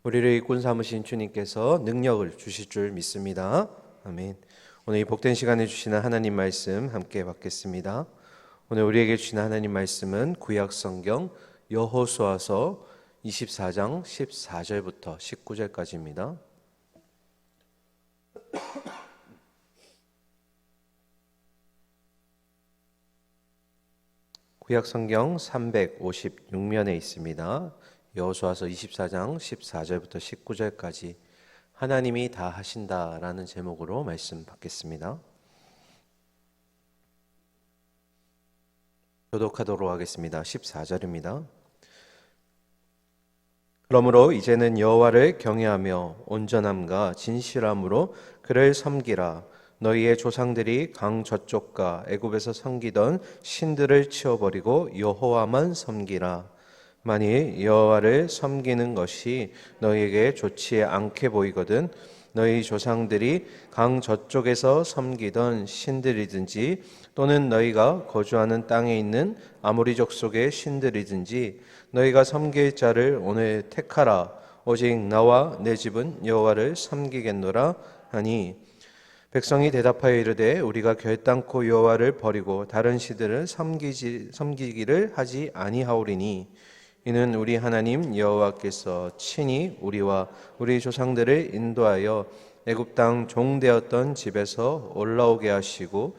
우리를 일꾼 삼으신 주님께서 능력을 주실 줄 믿습니다. 아멘. 오늘 이 복된 시간에 주시는 하나님 말씀 함께 받겠습니다. 오늘 우리에게 주시는 하나님 말씀은 구약 성경 여호수아서 24장 14절부터 19절까지입니다. 구약 성경 356면에 있습니다. 여호수아서 24장 14절부터 19절까지 하나님이 다 하신다라는 제목으로 말씀 받겠습니다. 교독하도록 하겠습니다. 14절입니다. 그러므로 이제는 여호와를 경외하며 온전함과 진실함으로 그를 섬기라. 너희의 조상들이 강 저쪽과 애굽에서 섬기던 신들을 치워버리고 여호와만 섬기라. 만일 여호와를 섬기는 것이 너희에게 좋지 않게 보이거든 너희 조상들이 강 저쪽에서 섬기던 신들이든지 또는 너희가 거주하는 땅에 있는 아모리 족속의 신들이든지 너희가 섬길 자를 오늘 택하라. 오직 나와 내 집은 여호와를 섬기겠노라 하니 백성이 대답하여 이르되 우리가 결단코 여호와를 버리고 다른 신들을 섬기기를 하지 아니하오리니 이는 우리 하나님 여호와께서 친히 우리와 우리 조상들을 인도하여 애굽 땅 종되었던 집에서 올라오게 하시고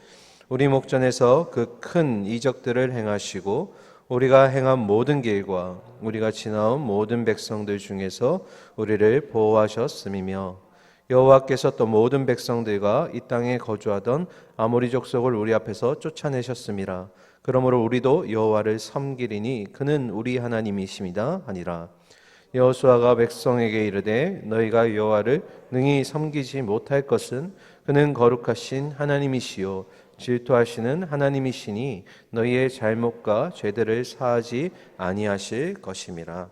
우리 목전에서 그 큰 이적들을 행하시고 우리가 행한 모든 길과 우리가 지나온 모든 백성들 중에서 우리를 보호하셨음이며 여호와께서 또 모든 백성들과 이 땅에 거주하던 아모리 족속을 우리 앞에서 쫓아내셨음이라. 그러므로 우리도 여호와를 섬기리니 그는 우리 하나님이심이다 하니라. 여호수아가 백성에게 이르되 너희가 여호와를 능히 섬기지 못할 것은 그는 거룩하신 하나님이시요 질투하시는 하나님이시니 너희의 잘못과 죄들을 사하지 아니하실 것임이라.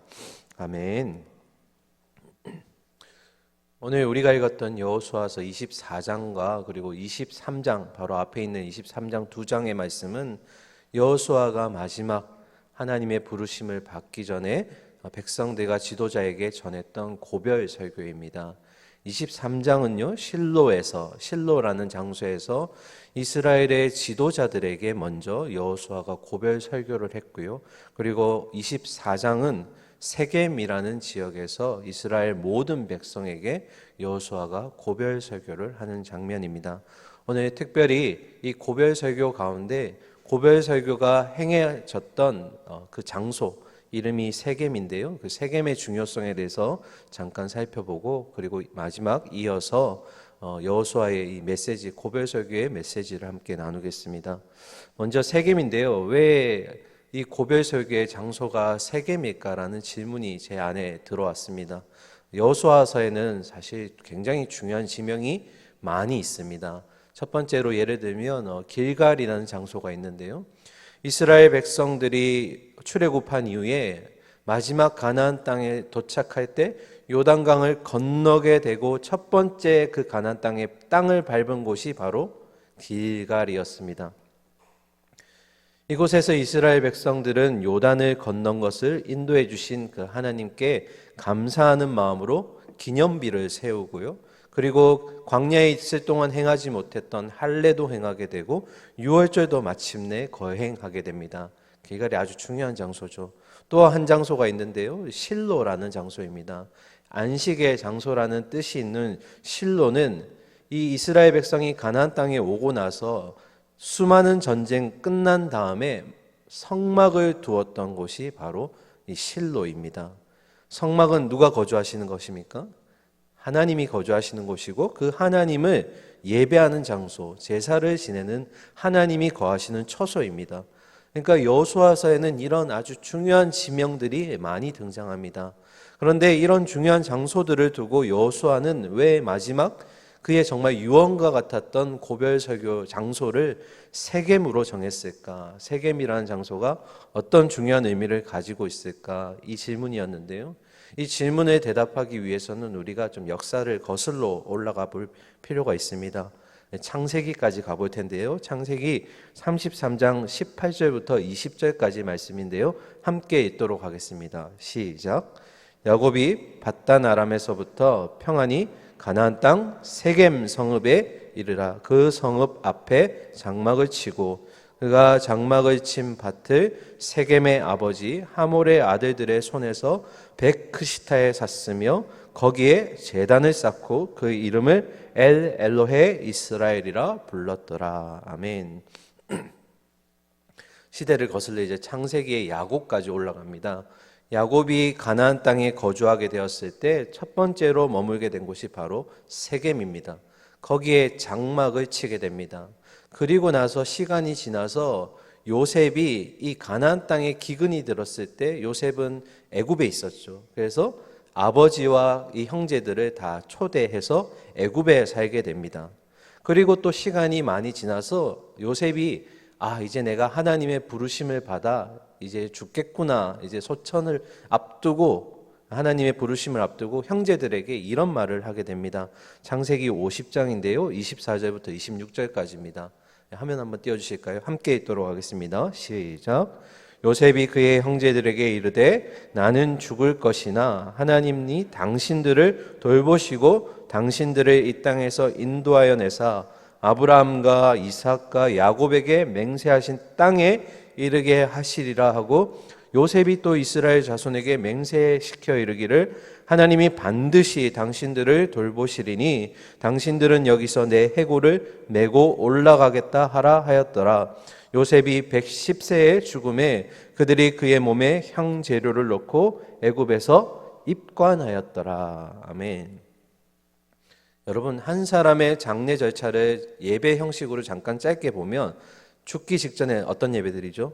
아멘. 오늘 우리가 읽었던 여호수아서 24장과 그리고 23장 바로 앞에 있는 23장 두 장의 말씀은 여호수아가 마지막 하나님의 부르심을 받기 전에 백성들과 지도자에게 전했던 고별 설교입니다. 23장은요 실로라는 장소에서 이스라엘의 지도자들에게 먼저 여호수아가 고별 설교를 했고요. 그리고 24장은 세겜이라는 지역에서 이스라엘 모든 백성에게 여호수아가 고별 설교를 하는 장면입니다. 오늘 특별히 이 고별 설교 가운데 고별 설교가 행해졌던 그 장소 이름이 세겜인데요. 그 세겜의 중요성에 대해서 잠깐 살펴보고 그리고 마지막 이어서 여호수아의 이 메시지 고별 설교의 메시지를 함께 나누겠습니다. 먼저 세겜인데요. 왜 이 고별 설교의 장소가 세겜일까라는 질문이 제 안에 들어왔습니다. 여호수아서에는 사실 굉장히 중요한 지명이 많이 있습니다. 첫 번째로 예를 들면 길갈이라는 장소가 있는데요. 이스라엘 백성들이 출애굽한 이후에 마지막 가나안 땅에 도착할 때 요단강을 건너게 되고 첫 번째 그 가나안 땅의 땅을 밟은 곳이 바로 길갈이었습니다. 이곳에서 이스라엘 백성들은 요단을 건넌 것을 인도해 주신 그 하나님께 감사하는 마음으로 기념비를 세우고요. 그리고 광야에 있을 동안 행하지 못했던 할례도 행하게 되고 유월절도 마침내 거행하게 됩니다. 길갈이 아주 중요한 장소죠. 또 한 장소가 있는데요. 실로라는 장소입니다. 안식의 장소라는 뜻이 있는 실로는 이 이스라엘 백성이 가나안 땅에 오고 나서 수많은 전쟁 끝난 다음에 성막을 두었던 곳이 바로 이 실로입니다. 성막은 누가 거주하시는 것입니까? 하나님이 거주하시는 곳이고 그 하나님을 예배하는 장소, 제사를 지내는 하나님이 거하시는 처소입니다. 그러니까 여호수아서에는 이런 아주 중요한 지명들이 많이 등장합니다. 그런데 이런 중요한 장소들을 두고 여호수아는 왜 마지막 그의 정말 유언과 같았던 고별 설교 장소를 세겜으로 정했을까? 세겜이라는 장소가 어떤 중요한 의미를 가지고 있을까? 이 질문이었는데요. 이 질문에 대답하기 위해서는 우리가 좀 역사를 거슬러 올라가 볼 필요가 있습니다. 창세기까지 가볼 텐데요. 창세기 33장 18절부터 20절까지 말씀인데요. 함께 읽도록 하겠습니다. 시작. 야곱이 밧단 아람에서부터 평안히 가나안 땅 세겜 성읍에 이르라. 그 성읍 앞에 장막을 치고 그가 장막을 친 밭을 세겜의 아버지 하몰의 아들들의 손에서 베크시타에 샀으며 거기에 제단을 쌓고 그 이름을 엘 엘로헤 이스라엘이라 불렀더라. 아멘. 시대를 거슬러 이제 창세기의 야곱까지 올라갑니다. 야곱이 가나안 땅에 거주하게 되었을 때 첫 번째로 머물게 된 곳이 바로 세겜입니다. 거기에 장막을 치게 됩니다. 그리고 나서 시간이 지나서 요셉이 이 가나안 땅에 기근이 들었을 때 요셉은 애굽에 있었죠. 그래서 아버지와 이 형제들을 다 초대해서 애굽에 살게 됩니다. 그리고 또 시간이 많이 지나서 요셉이 이제 내가 하나님의 부르심을 받아 이제 죽겠구나, 이제 소천을 앞두고 하나님의 부르심을 앞두고 형제들에게 이런 말을 하게 됩니다. 창세기 50장인데요 24절부터 26절까지입니다. 화면 한번 띄워주실까요? 함께 읽도록 하겠습니다. 시작. 요셉이 그의 형제들에게 이르되 나는 죽을 것이나 하나님이 당신들을 돌보시고 당신들을 이 땅에서 인도하여 내사 아브라함과 이삭과 야곱에게 맹세하신 땅에 이르게 하시리라 하고 요셉이 또 이스라엘 자손에게 맹세시켜 이르기를 하나님이 반드시 당신들을 돌보시리니 당신들은 여기서 내 해골을 메고 올라가겠다 하라 하였더라. 요셉이 110세의 죽음에 그들이 그의 몸에 향재료를 넣고 애굽에서 입관하였더라. 아멘. 여러분, 한 사람의 장례 절차를 예배 형식으로 잠깐 짧게 보면 죽기 직전에 어떤 예배 드리죠?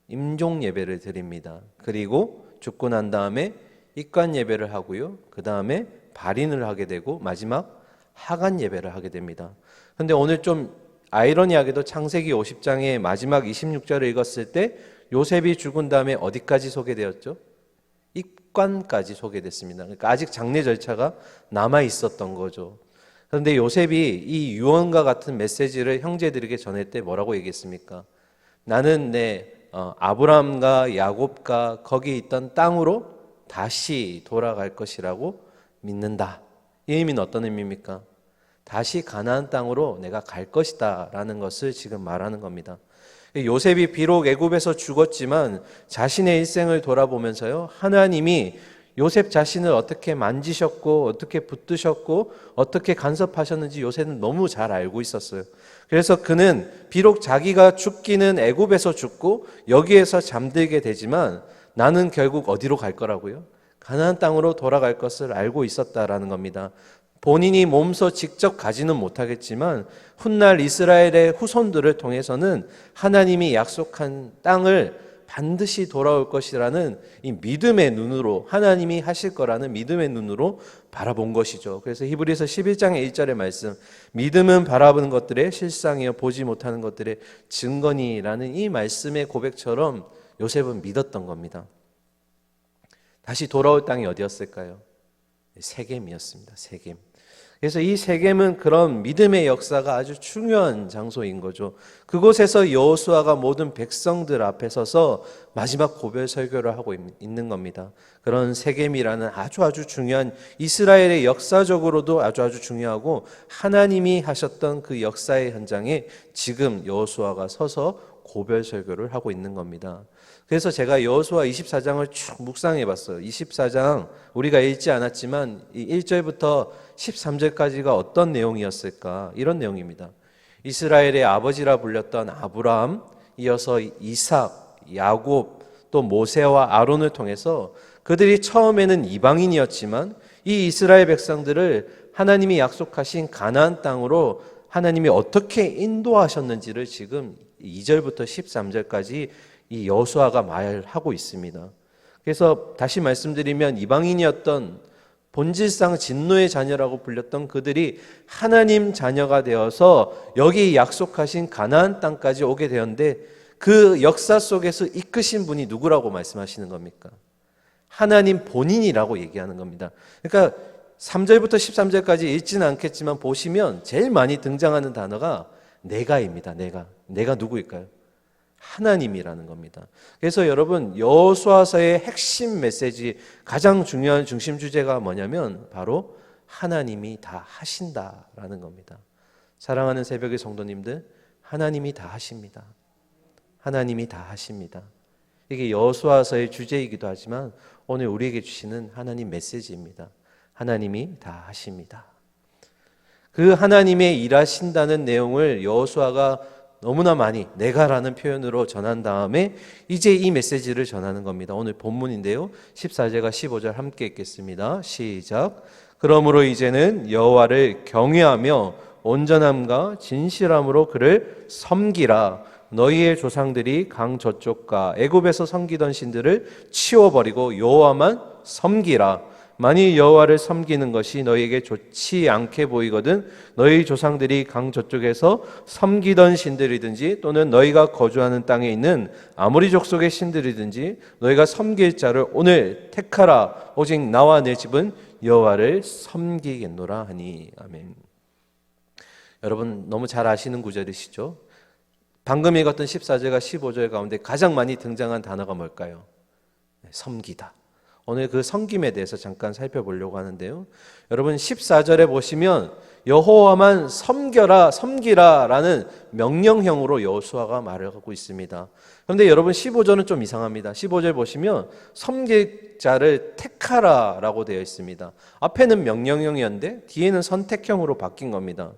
임종 예배를 드립니다. 그리고 죽고 난 다음에 입관 예배를 하고요. 그 다음에 발인을 하게 되고 마지막 하간 예배를 하게 됩니다. 그런데 오늘 좀 아이러니하게도 창세기 50장의 마지막 26절을 읽었을 때 요셉이 죽은 다음에 어디까지 소개되었죠? 입관까지 소개됐습니다. 그러니까 아직 장례 절차가 남아 있었던 거죠. 그런데 요셉이 이 유언과 같은 메시지를 형제들에게 전할 때 뭐라고 얘기했습니까? 나는 내 아브라함과 야곱과 거기 있던 땅으로 다시 돌아갈 것이라고 믿는다. 이 의미는 어떤 의미입니까? 다시 가나안 땅으로 내가 갈 것이다 라는 것을 지금 말하는 겁니다. 요셉이 비록 애굽에서 죽었지만 자신의 일생을 돌아보면서요, 하나님이 요셉 자신을 어떻게 만지셨고 어떻게 붙드셨고 어떻게 간섭하셨는지 요셉은 너무 잘 알고 있었어요. 그래서 그는 비록 자기가 죽기는 애굽에서 죽고 여기에서 잠들게 되지만 나는 결국 어디로 갈 거라고요? 가나안 땅으로 돌아갈 것을 알고 있었다라는 겁니다. 본인이 몸소 직접 가지는 못하겠지만 훗날 이스라엘의 후손들을 통해서는 하나님이 약속한 땅을 반드시 돌아올 것이라는 이 믿음의 눈으로, 하나님이 하실 거라는 믿음의 눈으로 바라본 것이죠. 그래서 히브리서 11장의 1절의 말씀, 믿음은 바라보는 것들의 실상이요 보지 못하는 것들의 증거니라는 이 말씀의 고백처럼 요셉은 믿었던 겁니다. 다시 돌아올 땅이 어디였을까요? 세겜이었습니다. 세겜. 그래서 이 세겜은 그런 믿음의 역사가 아주 중요한 장소인 거죠. 그곳에서 여호수아가 모든 백성들 앞에 서서 마지막 고별 설교를 하고 있는 겁니다. 그런 세겜이라는 아주 중요한, 이스라엘의 역사적으로도 아주 중요하고 하나님이 하셨던 그 역사의 현장에 지금 여호수아가 서서 고별 설교를 하고 있는 겁니다. 그래서 제가 여호수아 24장을 쭉 묵상해 봤어요. 24장 우리가 읽지 않았지만 이 1절부터 13절까지가 어떤 내용이었을까? 이런 내용입니다. 이스라엘의 아버지라 불렸던 아브라함, 이어서 이삭, 야곱, 또 모세와 아론을 통해서 그들이 처음에는 이방인이었지만 이 이스라엘 백성들을 하나님이 약속하신 가나안 땅으로 하나님이 어떻게 인도하셨는지를 지금 2절부터 13절까지 이 여호수아가 말하고 있습니다. 그래서 다시 말씀드리면 이방인이었던 본질상 진노의 자녀라고 불렸던 그들이 하나님 자녀가 되어서 여기 약속하신 가나안 땅까지 오게 되었는데 그 역사 속에서 이끄신 분이 누구라고 말씀하시는 겁니까? 하나님 본인이라고 얘기하는 겁니다. 그러니까 3절부터 13절까지 읽지는 않겠지만 보시면 제일 많이 등장하는 단어가 내가입니다. 내가 누구일까요? 하나님이라는 겁니다. 그래서 여러분 여호수아서의 핵심 메시지, 가장 중요한 중심 주제가 뭐냐면 바로 하나님이 다 하신다라는 겁니다. 사랑하는 새벽의 성도님들, 하나님이 다 하십니다. 하나님이 다 하십니다. 이게 여호수아서의 주제이기도 하지만 오늘 우리에게 주시는 하나님 메시지입니다. 하나님이 다 하십니다. 그 하나님의 일하신다는 내용을 여호수아가 너무나 많이 내가라는 표현으로 전한 다음에 이제 이 메시지를 전하는 겁니다. 오늘 본문인데요. 14절과 15절 함께 읽겠습니다. 시작. 그러므로 이제는 여호와를 경외하며 온전함과 진실함으로 그를 섬기라. 너희의 조상들이 강 저쪽과 애굽에서 섬기던 신들을 치워버리고 여호와만 섬기라. 만일 여호와를 섬기는 것이 너희에게 좋지 않게 보이거든 너희 조상들이 강 저쪽에서 섬기던 신들이든지 또는 너희가 거주하는 땅에 있는 아무리 족속의 신들이든지 너희가 섬길 자를 오늘 택하라. 오직 나와 내 집은 여호와를 섬기겠노라 하니. 아멘. 여러분 너무 잘 아시는 구절이시죠? 방금 읽었던 14절과 15절 가운데 가장 많이 등장한 단어가 뭘까요? 섬기다. 오늘 그 섬김에 대해서 잠깐 살펴보려고 하는데요. 여러분 14절에 보시면 여호와만 섬겨라, 섬기라 라는 명령형으로 여호수아가 말을 하고 있습니다. 그런데 여러분 15절은 좀 이상합니다. 15절 보시면 섬길 자를 택하라 라고 되어 있습니다. 앞에는 명령형이었는데 뒤에는 선택형으로 바뀐 겁니다.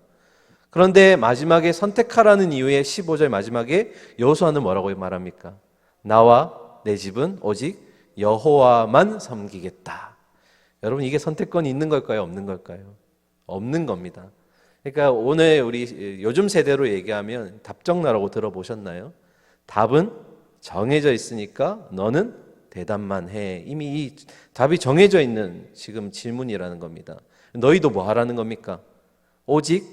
그런데 마지막에 선택하라는 이유에 15절 마지막에 여호수아는 뭐라고 말합니까? 나와 내 집은 오직 여호와만 섬기겠다. 여러분 이게 선택권이 있는 걸까요? 없는 걸까요? 없는 겁니다. 그러니까 오늘 우리 요즘 세대로 얘기하면 답정나라고 들어보셨나요? 답은 정해져 있으니까 너는 대답만 해. 이미 이 답이 정해져 있는 지금 질문이라는 겁니다. 너희도 뭐 하라는 겁니까? 오직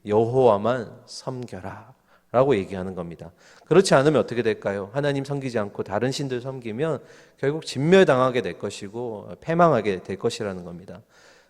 여호와만 섬겨라 라고 얘기하는 겁니다. 그렇지 않으면 어떻게 될까요? 하나님 섬기지 않고 다른 신들 섬기면 결국 진멸당하게 될 것이고 패망하게 될 것이라는 겁니다.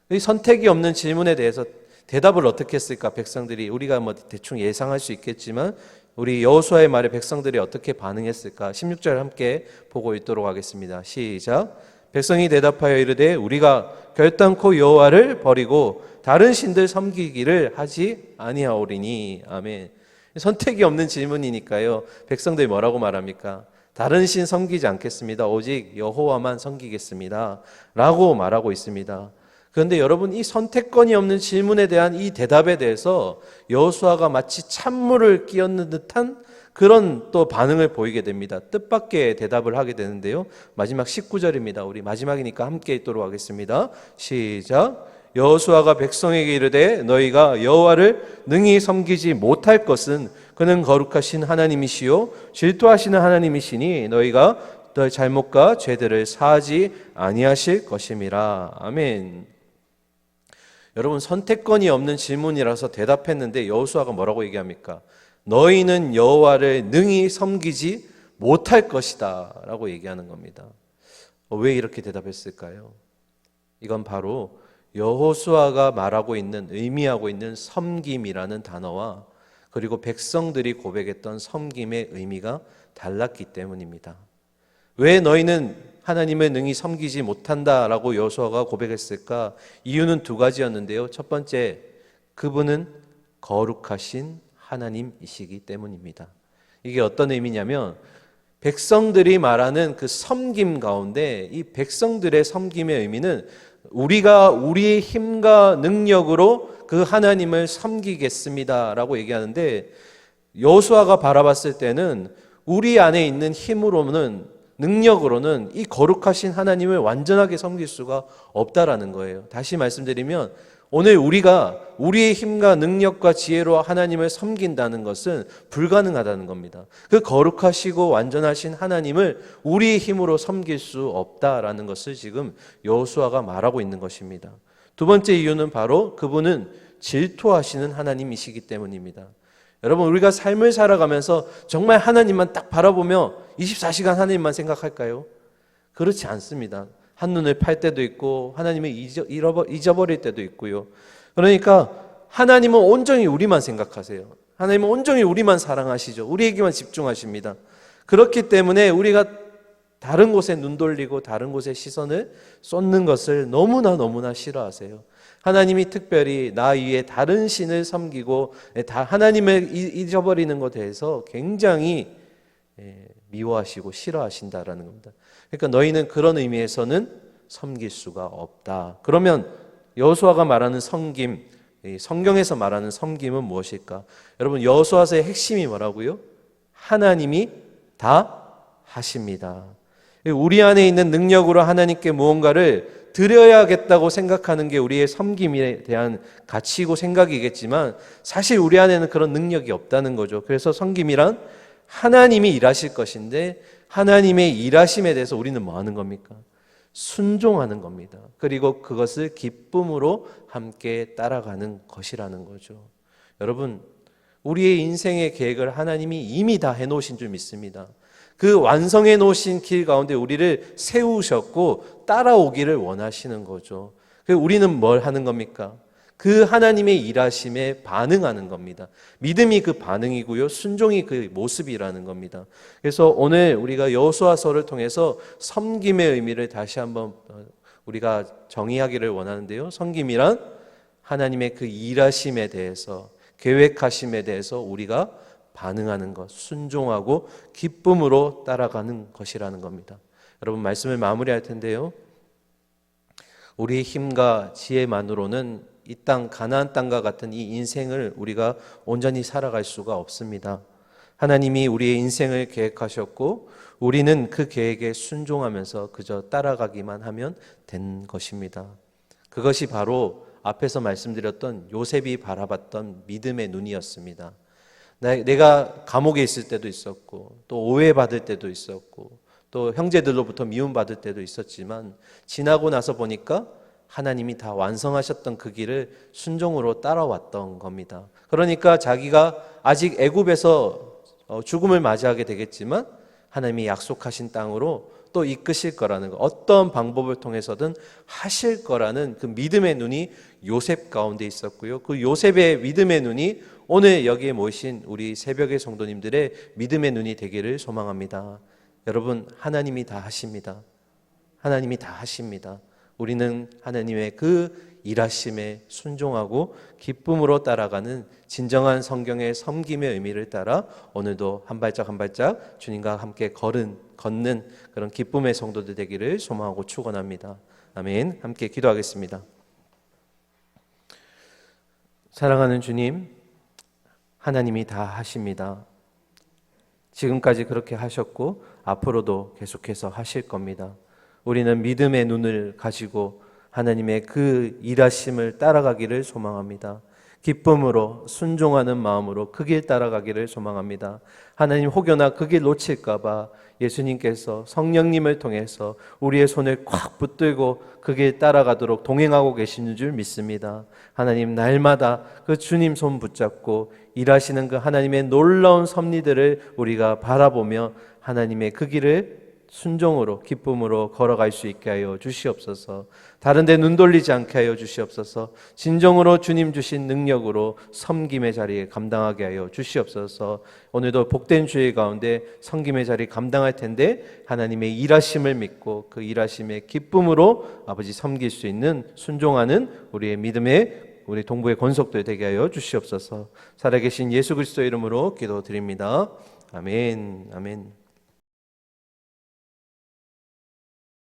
이 선택이 없는 질문에 대해서 대답을 어떻게 했을까? 백성들이 우리가 뭐 대충 예상할 수 있겠지만 우리 여호수아의 말에 백성들이 어떻게 반응했을까? 16절 함께 보고 있도록 하겠습니다. 시작. 백성이 대답하여 이르되 우리가 결단코 여호와를 버리고 다른 신들 섬기기를 하지 아니하오리니. 아멘. 선택이 없는 질문이니까요. 백성들이 뭐라고 말합니까? 다른 신 섬기지 않겠습니다. 오직 여호와만 섬기겠습니다 라고 말하고 있습니다. 그런데 여러분 이 선택권이 없는 질문에 대한 이 대답에 대해서 여호수아가 마치 찬물을 끼얹는 듯한 그런 또 반응을 보이게 됩니다. 뜻밖의 대답을 하게 되는데요. 마지막 19절입니다. 우리 마지막이니까 함께 읽도록 하겠습니다. 시작. 여호수아가 백성에게 이르되 너희가 여호와를 능히 섬기지 못할 것은 그는 거룩하신 하나님이시요 질투하시는 하나님이시니 너희가 너희 잘못과 죄들을 사하지 아니하실 것임이라. 아멘. 여러분 선택권이 없는 질문이라서 대답했는데 여호수아가 뭐라고 얘기합니까? 너희는 여호와를 능히 섬기지 못할 것이다 라고 얘기하는 겁니다. 왜 이렇게 대답했을까요? 이건 바로 여호수아가 말하고 있는 의미하고 있는 섬김이라는 단어와 그리고 백성들이 고백했던 섬김의 의미가 달랐기 때문입니다. 왜 너희는 하나님을 능히 섬기지 못한다라고 여호수아가 고백했을까? 이유는 두 가지였는데요. 첫 번째, 그분은 거룩하신 하나님이시기 때문입니다. 이게 어떤 의미냐면 백성들이 말하는 그 섬김 가운데 이 백성들의 섬김의 의미는 우리가 우리의 힘과 능력으로 그 하나님을 섬기겠습니다라고 얘기하는데 여호수아가 바라봤을 때는 우리 안에 있는 힘으로는 능력으로는 이 거룩하신 하나님을 완전하게 섬길 수가 없다라는 거예요. 다시 말씀드리면 오늘 우리가 우리의 힘과 능력과 지혜로 하나님을 섬긴다는 것은 불가능하다는 겁니다. 그 거룩하시고 완전하신 하나님을 우리의 힘으로 섬길 수 없다라는 것을 지금 여호수아가 말하고 있는 것입니다. 두 번째 이유는 바로 그분은 질투하시는 하나님이시기 때문입니다. 여러분 우리가 삶을 살아가면서 정말 하나님만 딱 바라보며 24시간 하나님만 생각할까요? 그렇지 않습니다. 한눈을 팔 때도 있고 하나님을 잊어버릴 때도 있고요. 그러니까 하나님은 온전히 우리만 생각하세요. 하나님은 온전히 우리만 사랑하시죠. 우리에게만 집중하십니다. 그렇기 때문에 우리가 다른 곳에 눈 돌리고 다른 곳에 시선을 쏟는 것을 너무나 싫어하세요. 하나님이 특별히 나 위에 다른 신을 섬기고 하나님을 잊어버리는 것에 대해서 굉장히 미워하시고 싫어하신다라는 겁니다. 그러니까 너희는 그런 의미에서는 섬길 수가 없다. 그러면 여호수아가 말하는 섬김, 성경에서 말하는 섬김은 무엇일까? 여러분, 여호수아서의 핵심이 뭐라고요? 하나님이 다 하십니다. 우리 안에 있는 능력으로 하나님께 무언가를 드려야겠다고 생각하는 게 우리의 섬김에 대한 가치이고 생각이겠지만 사실 우리 안에는 그런 능력이 없다는 거죠. 그래서 섬김이란 하나님이 일하실 것인데 하나님의 일하심에 대해서 우리는 뭐 하는 겁니까? 순종하는 겁니다. 그리고 그것을 기쁨으로 함께 따라가는 것이라는 거죠. 여러분, 우리의 인생의 계획을 하나님이 이미 다 해놓으신 줄 믿습니다. 그 완성해 놓으신 길 가운데 우리를 세우셨고 따라오기를 원하시는 거죠. 우리는 뭘 하는 겁니까? 그 하나님의 일하심에 반응하는 겁니다. 믿음이 그 반응이고요, 순종이 그 모습이라는 겁니다. 그래서 오늘 우리가 여호수아서를 통해서 섬김의 의미를 다시 한번 우리가 정의하기를 원하는데요. 섬김이란 하나님의 그 일하심에 대해서, 계획하심에 대해서 우리가 반응하는 것, 순종하고 기쁨으로 따라가는 것이라는 겁니다. 여러분, 말씀을 마무리할 텐데요. 우리의 힘과 지혜만으로는 이 땅, 가나안 땅과 같은 이 인생을 우리가 온전히 살아갈 수가 없습니다. 하나님이 우리의 인생을 계획하셨고 우리는 그 계획에 순종하면서 그저 따라가기만 하면 된 것입니다. 그것이 바로 앞에서 말씀드렸던 요셉이 바라봤던 믿음의 눈이었습니다. 내가 감옥에 있을 때도 있었고 또 오해받을 때도 있었고 또 형제들로부터 미움받을 때도 있었지만 지나고 나서 보니까 하나님이 다 완성하셨던 그 길을 순종으로 따라왔던 겁니다. 그러니까 자기가 아직 애굽에서 죽음을 맞이하게 되겠지만 하나님이 약속하신 땅으로 또 이끄실 거라는 것, 어떤 방법을 통해서든 하실 거라는 그 믿음의 눈이 요셉 가운데 있었고요. 그 요셉의 믿음의 눈이 오늘 여기에 모이신 우리 새벽의 성도님들의 믿음의 눈이 되기를 소망합니다. 여러분, 하나님이 다 하십니다. 하나님이 다 하십니다. 우리는 하나님의 그 일하심에 순종하고 기쁨으로 따라가는 진정한 성경의 섬김의 의미를 따라 오늘도 한 발짝 한 발짝 주님과 함께 걷는 그런 기쁨의 성도들 되기를 소망하고 축원합니다. 아멘. 함께 기도하겠습니다. 사랑하는 주님, 하나님이 다 하십니다. 지금까지 그렇게 하셨고 앞으로도 계속해서 하실 겁니다. 우리는 믿음의 눈을 가지고 하나님의 그 일하심을 따라가기를 소망합니다. 기쁨으로 순종하는 마음으로 그 길 따라가기를 소망합니다. 하나님, 혹여나 그 길 놓칠까 봐 예수님께서 성령님을 통해서 우리의 손을 꽉 붙들고 그 길 따라가도록 동행하고 계시는 줄 믿습니다. 하나님, 날마다 그 주님 손 붙잡고 일하시는 그 하나님의 놀라운 섭리들을 우리가 바라보며 하나님의 그 길을 순종으로 기쁨으로 걸어갈 수 있게 하여 주시옵소서. 다른 데 눈 돌리지 않게 하여 주시옵소서. 진정으로 주님 주신 능력으로 섬김의 자리에 감당하게 하여 주시옵소서. 오늘도 복된 주의 가운데 섬김의 자리 감당할 텐데 하나님의 일하심을 믿고 그 일하심의 기쁨으로 아버지 섬길 수 있는 순종하는 우리의 믿음의 우리 동부의 권속들 되게 하여 주시옵소서. 살아계신 예수 그리스도의 이름으로 기도드립니다. 아멘. 아멘.